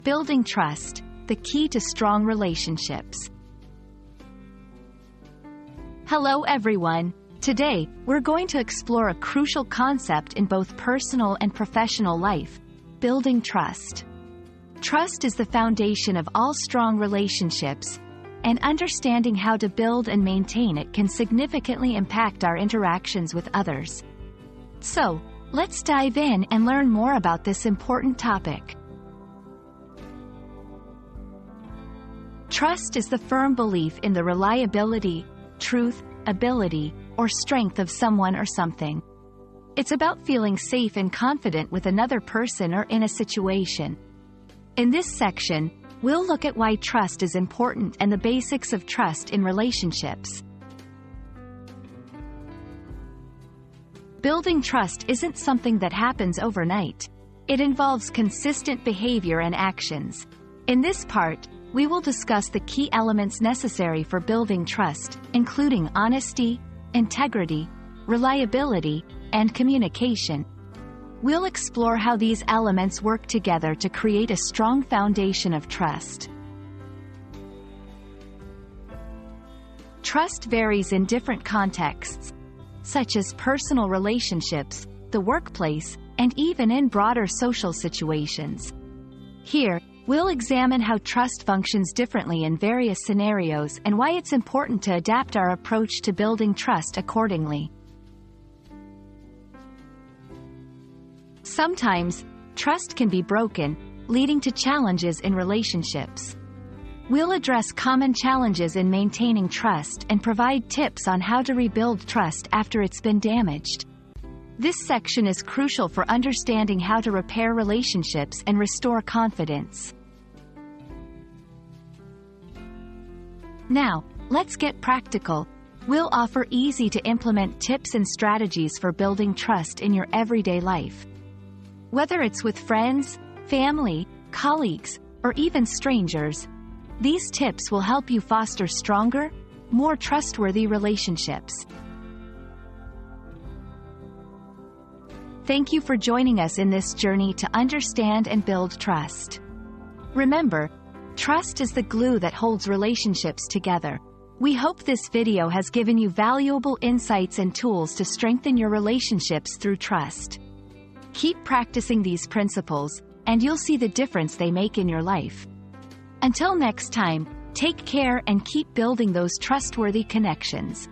Building trust, the key to strong relationships. Hello everyone. Today, we're going to explore a crucial concept in both personal and professional life: building trust. Trust is the foundation of all strong relationships, and understanding how to build and maintain it can significantly impact our interactions with others. So, let's dive in and learn more about this important topic. Trust is the firm belief in the reliability, truth, ability, or strength of someone or something. It's about feeling safe and confident with another person or in a situation. In this section, we'll look at why trust is important and the basics of trust in relationships. Building trust isn't something that happens overnight. It involves consistent behavior and actions. In this part, we will discuss the key elements necessary for building trust, including honesty, integrity, reliability, and communication. We'll explore how these elements work together to create a strong foundation of trust. Trust varies in different contexts, such as personal relationships, the workplace, and even in broader social situations. Here, we'll examine how trust functions differently in various scenarios and why it's important to adapt our approach to building trust accordingly. Sometimes, trust can be broken, leading to challenges in relationships. We'll address common challenges in maintaining trust and provide tips on how to rebuild trust after it's been damaged. This section is crucial for understanding how to repair relationships and restore confidence. Now, let's get practical. We'll offer easy-to-implement tips and strategies for building trust in your everyday life. Whether it's with friends, family, colleagues, or even strangers, these tips will help you foster stronger, more trustworthy relationships. Thank you for joining us in this journey to understand and build trust. Remember, trust is the glue that holds relationships together. We hope this video has given you valuable insights and tools to strengthen your relationships through trust. Keep practicing these principles, and you'll see the difference they make in your life. Until next time, take care and keep building those trustworthy connections.